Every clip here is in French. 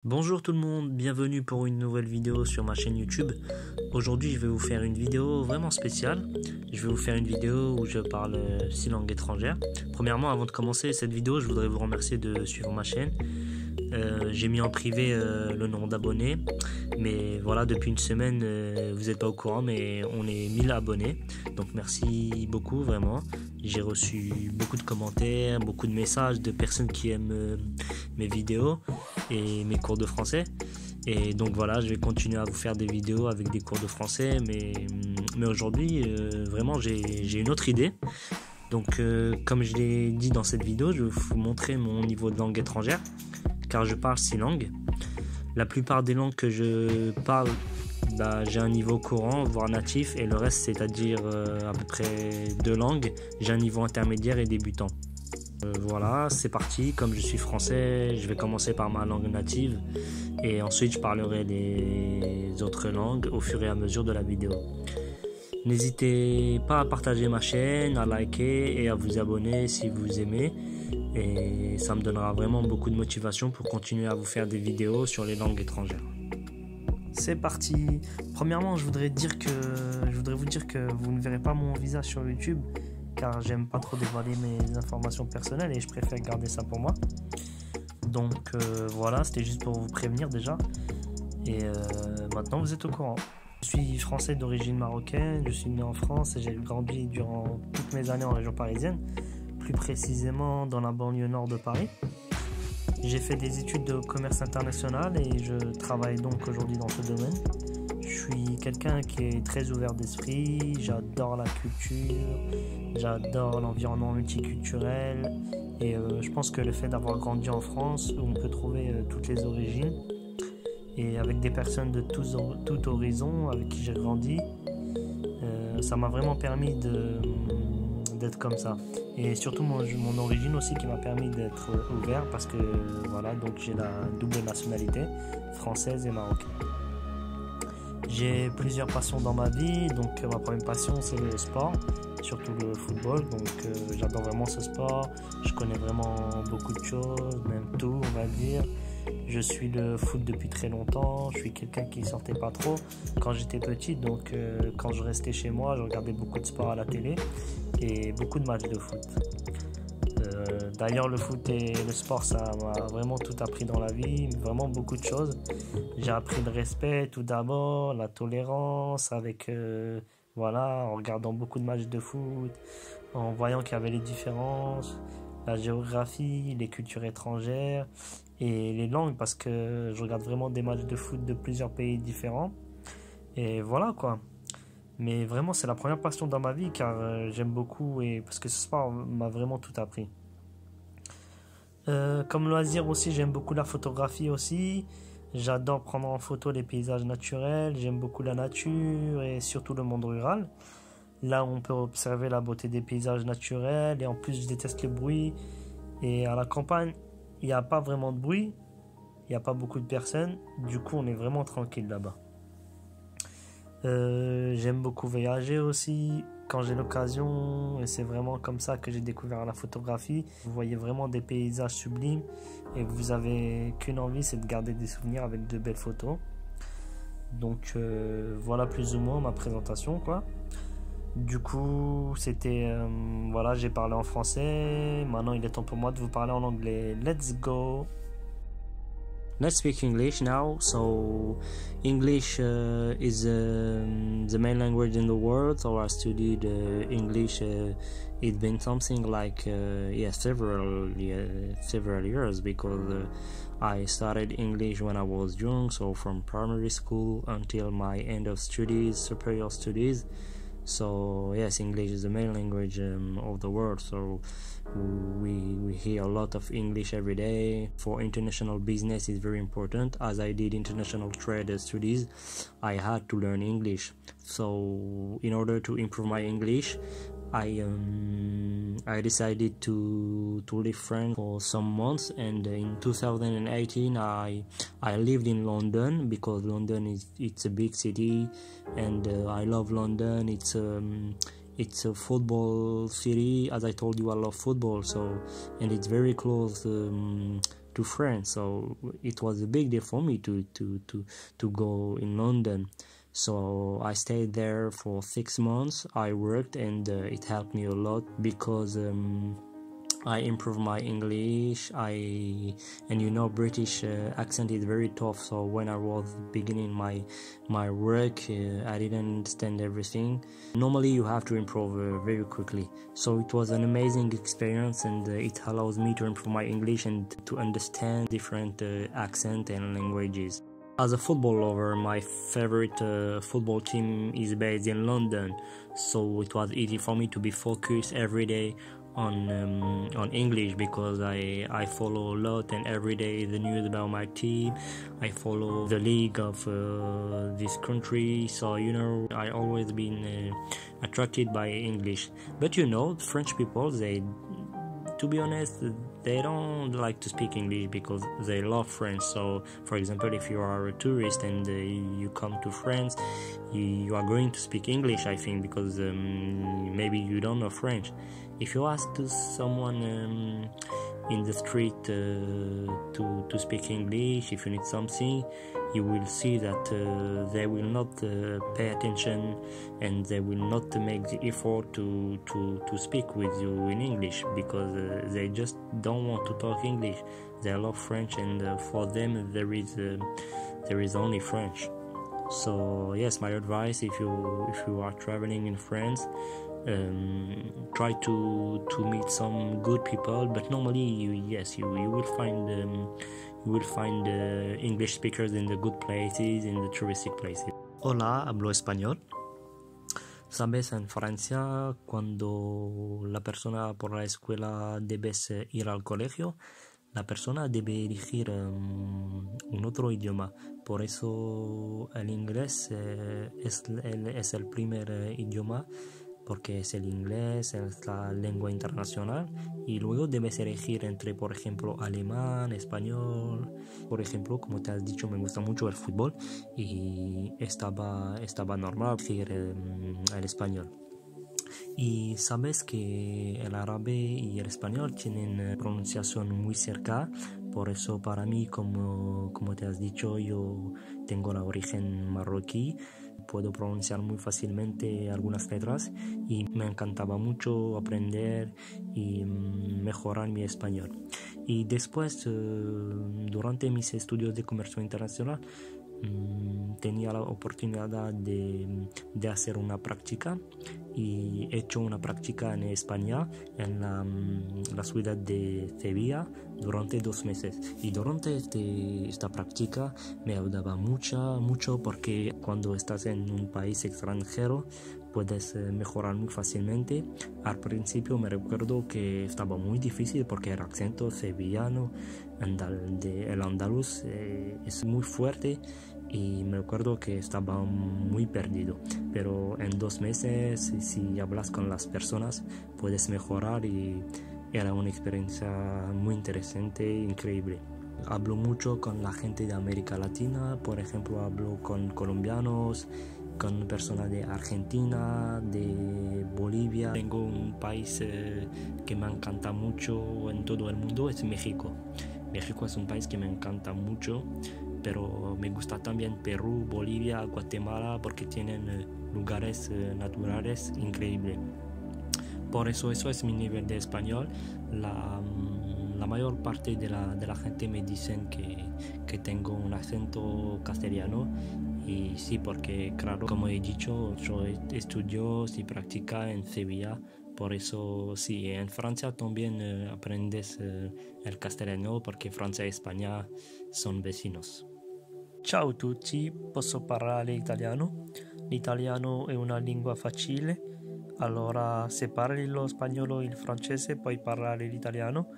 Bonjour tout le monde, bienvenue pour une nouvelle vidéo sur ma chaîne YouTube. Aujourd'hui je vais vous faire une vidéo vraiment spéciale. Je vais vous faire une vidéo où je parle 6 langues étrangères. Premièrement, avant de commencer cette vidéo, je voudrais vous remercier de suivre ma chaîne. J'ai mis en privé le nombre d'abonnés, mais voilà, depuis une semaine vous n'êtes pas au courant, mais on est 1000 abonnés, donc merci beaucoup vraiment. J'ai reçu beaucoup de commentaires, beaucoup de messages de personnes qui aiment mes vidéos et mes cours de français, et donc voilà, je vais continuer à vous faire des vidéos avec des cours de français, mais aujourd'hui vraiment j'ai une autre idée. Donc comme je l'ai dit dans cette vidéo, je vais vous montrer mon niveau de langue étrangère, car je parle 6 langues. La plupart des langues que je parle, j'ai un niveau courant, voire natif, et le reste, c'est-à-dire à peu près 2 langues, j'ai un niveau intermédiaire et débutant. Voilà, c'est parti. Comme je suis français, je vais commencer par ma langue native, et ensuite je parlerai les autres langues au fur et à mesure de la vidéo. N'hésitez pas à partager ma chaîne, à liker et à vous abonner si vous aimez. Et ça me donnera vraiment beaucoup de motivation pour continuer à vous faire des vidéos sur les langues étrangères. C'est parti. Premièrement, je voudrais vous dire que vous ne verrez pas mon visage sur YouTube, car j'aime pas trop dévoiler mes informations personnelles et je préfère garder ça pour moi. Donc voilà, c'était juste pour vous prévenir déjà. Et maintenant vous êtes au courant. Je suis français d'origine marocaine, je suis né en France et j'ai grandi durant toutes mes années en région parisienne, plus précisément dans la banlieue nord de Paris. J'ai fait des études de commerce international et je travaille donc aujourd'hui dans ce domaine. Je suis quelqu'un qui est très ouvert d'esprit, j'adore la culture, j'adore l'environnement multiculturel, et je pense que le fait d'avoir grandi en France où on peut trouver toutes les origines et avec des personnes de tout horizon avec qui j'ai grandi, ça m'a vraiment permis d'être comme ça, et surtout mon origine aussi qui m'a permis d'être ouvert, parce que voilà, donc j'ai la double nationalité française et marocaine. J'ai plusieurs passions dans ma vie, donc ma première passion c'est le sport, surtout le football, donc j'adore vraiment ce sport, je connais vraiment beaucoup de choses, même tout on va dire. Je suis le foot depuis très longtemps, je suis quelqu'un qui sortait pas trop quand j'étais petit, donc quand je restais chez moi, je regardais beaucoup de sport à la télé et beaucoup de matchs de foot. D'ailleurs, le foot et le sport, ça m'a vraiment tout appris dans la vie, vraiment beaucoup de choses. J'ai appris le respect tout d'abord, la tolérance, voilà, en regardant beaucoup de matchs de foot, en voyant qu'il y avait les différences, la géographie, les cultures étrangères et les langues, parce que je regarde vraiment des matchs de foot de plusieurs pays différents. Et voilà quoi. Mais vraiment, c'est la première passion dans ma vie, car j'aime beaucoup, et parce que ce sport m'a vraiment tout appris. Comme loisir aussi, j'aime beaucoup la photographie aussi. J'adore prendre en photo les paysages naturels. J'aime beaucoup la nature et surtout le monde rural. Là, on peut observer la beauté des paysages naturels, et en plus, je déteste le bruit. Et à la campagne, il n'y a pas vraiment de bruit. Il n'y a pas beaucoup de personnes. Du coup, on est vraiment tranquille là-bas. J'aime beaucoup voyager aussi quand j'ai l'occasion, et c'est vraiment comme ça que j'ai découvert la photographie. Vous voyez vraiment des paysages sublimes et vous avez qu'une envie, c'est de garder des souvenirs avec de belles photos. Donc voilà plus ou moins ma présentation quoi. Du coup c'était voilà, j'ai parlé en français, maintenant il est temps pour moi de vous parler en anglais. Let's go. Let's speak English now. So, English is the main language in the world. So I studied English. It's been something like several years, because I started English when I was young. So from primary school until my end of studies, superior studies. So yes, English is the main language of the world. So we hear a lot of English every day. For international business, it's very important. As I did international trade studies, I had to learn English. So in order to improve my English, I decided to leave France for some months, and in 2018 I lived in London, because London it's a big city, and I love London. It's a football city. As I told you, I love football, and it's very close to to France. So it was a big deal for me to go in London. So I stayed there for 6 months. I worked, and it helped me a lot because I improved my English. And you know, British accent is very tough. So when I was beginning my work, I didn't understand everything. Normally, you have to improve very quickly. So it was an amazing experience, and it allows me to improve my English and to understand different accent and languages. As a football lover, my favorite football team is based in London, so it was easy for me to be focused every day on English, because I follow a lot, and every day the news about my team. I follow the league of this country, so you know, I always been attracted by English. But you know, French people, to be honest, they don't like to speak English because they love French. So for example, if you are a tourist and you come to France, you are going to speak English, I think, because maybe you don't know French. If you ask to someone in the street to speak English, if you need something, you will see that they will not pay attention, and they will not make the effort to speak with you in English, because they just don't want to talk English. They love French, and for them there is only French. So yes, my advice, if you are traveling in France, try to meet some good people, but normally you will find English speakers in the good places, in the touristic places. Hola, hablo español. Sabes, en Francia, cuando la persona por la escuela debes ir al colegio, la persona debe elegir un otro idioma. Por eso el inglés es el primer idioma, porque es el inglés, es la lengua internacional, y luego debes elegir entre, por ejemplo, alemán, español. Por ejemplo, como te has dicho, me gusta mucho el fútbol y estaba normal elegir el español. Y sabes que el árabe y el español tienen pronunciación muy cerca, por eso para mí, como te has dicho, yo tengo la origen marroquí, puedo pronunciar muy fácilmente algunas letras, y me encantaba mucho aprender y mejorar mi español. Y después, durante mis estudios de comercio internacional, tenía la oportunidad de hacer una práctica, y he hecho una práctica en España, en la ciudad de Sevilla, durante 2 meses. Y durante esta práctica me ayudaba mucho, porque cuando estás en un país extranjero puedes mejorar muy fácilmente. Al principio me recuerdo que estaba muy difícil, porque el acento sevillano, el andaluz, es muy fuerte, y me acuerdo que estaba muy perdido. Pero en 2 meses, si hablas con las personas, puedes mejorar, y era una experiencia muy interesante, increíble. Hablo mucho con la gente de América Latina, por ejemplo, hablo con colombianos, con personas de Argentina, de Bolivia. Tengo un país que me encanta mucho en todo el mundo, es México. México es un país que me encanta mucho, pero me gusta también Perú, Bolivia, Guatemala, porque tienen lugares naturales increíbles. Por eso es mi nivel de español. La mayor parte de la gente me dicen que tengo un acento castellano, y sí, porque claro, como he dicho, yo estudio y practico en Sevilla. Por eso sí, en Francia también aprendes el castellano, porque Francia e España son vecinos. Ciao tutti, posso parlare italiano? L'italiano è una lingua facile, allora se parli lo spagnolo e il francese puoi parlare l'italiano,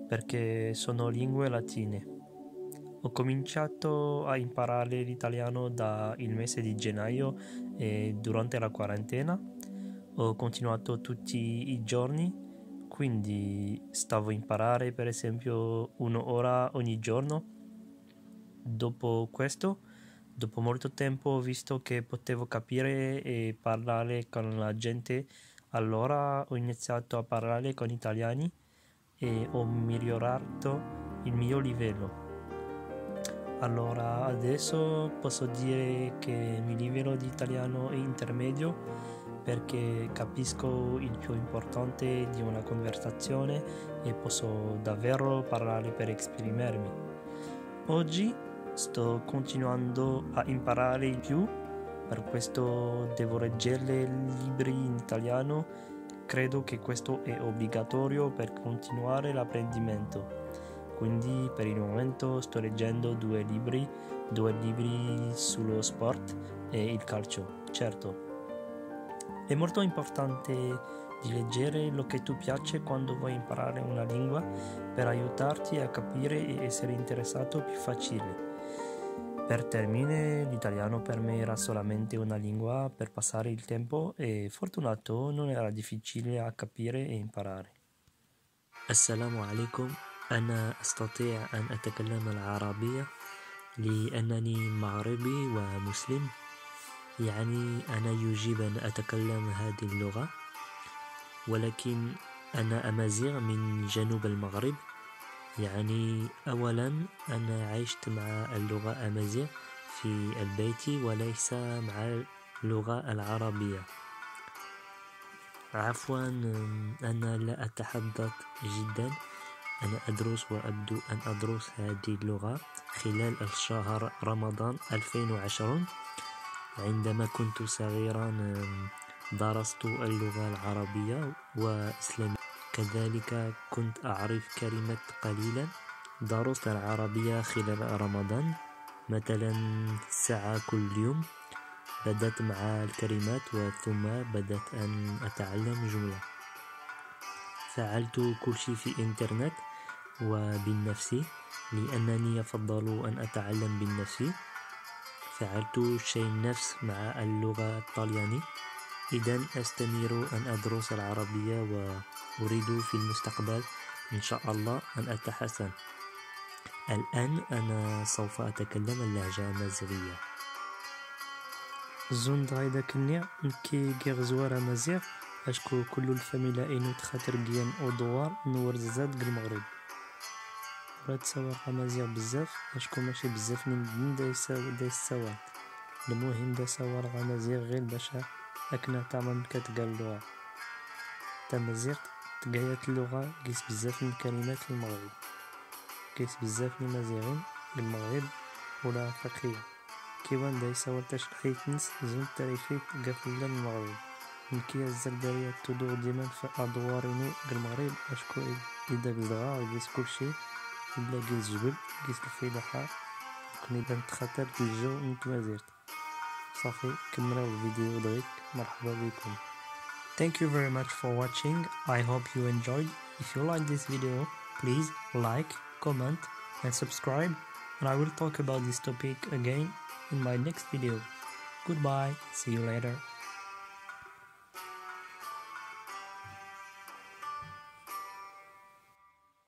perché sono lingue latine. Ho cominciato a imparare l'italiano dal mese di gennaio, e durante la quarantena ho continuato tutti i giorni, quindi stavo a imparare per esempio 1 ora ogni giorno. Dopo questo, dopo molto tempo, ho visto che potevo capire e parlare con la gente, allora ho iniziato a parlare con italiani e ho migliorato il mio livello. Allora, adesso posso dire che il mio livello di italiano è intermedio perché capisco il più importante di una conversazione e posso davvero parlare per esprimermi. Oggi sto continuando a imparare di più, per questo devo leggere libri in italiano. Credo che questo è obbligatorio per continuare l'apprendimento. Quindi per il momento sto leggendo due libri sullo sport e il calcio. Certo, è molto importante di leggere lo che ti piace quando vuoi imparare una lingua per aiutarti a capire e essere interessato più facile. Per termine, l'italiano per me era solamente una lingua per passare il tempo e fortunato non era difficile a capire e imparare. Assalamu alaikum. أنا أستطيع أن أتكلم العربية لأنني مغربي ومسلم، يعني أنا يجب أن أتكلم هذه اللغة، ولكن أنا أمازيغ من جنوب المغرب. يعني أولا أنا عشت مع اللغة أمازيغ في البيت وليس مع اللغة العربية. عفوا، أنا لا أتحدث جدا. أنا أدرس وأبدو أن أدرس هذه اللغة خلال الشهر رمضان 2020. عندما كنت صغيرا درست اللغة العربية وإسلامية، كذلك كنت أعرف كلمات قليلا. درست العربية خلال رمضان مثلا ساعة كل يوم. بدأت مع الكلمات وثم بدأت أن أتعلم جملة. فعلت كل شيء في الإنترنت وبالنفسي لأنني أفضل أن أتعلم بالنفسي. فعلت الشيء نفس مع اللغة الطليانية. إذن أستمر أن أدرس العربية وأريد في المستقبل إن شاء الله أن أتحسن. الآن أنا سوف أتكلم اللهجة الأمازيغية. زون دغايدا كنيا نكي غير زوار أمازيغ أشكو كل الفاميلا إنو تخاطر جيان أو دوار نور زاد المغرب. بغيت تصور أمازيغ بزاف أشكو ماشي بزاف من دايس سوار. المهم دا صور أمازيغ غير باش أكنا تعمل كتقال اللغة تمازيغ تقايات اللغة قيس بزاف من كلمات المغرب، قيس بزاف من مازيغين المغرب ولا فقية كيوان دا يصور تشرحيتنس زون تاريخيت قفلة المغرب. نكيا الزردارية تدور ديما في أدوارينو المغرب أشكو إذا صغار قيس كلشي بلا قيس جبل قيس الفلاحة كنيدا نتخاطر في الجو نتمازيغ. صافي كملوا الفيديو دغيك. مرحبا بكم. Thank you very much for watching. I hope you enjoyed. If you like this video, please like, comment and subscribe, and I will talk about this topic again in my next video. Goodbye, see you later.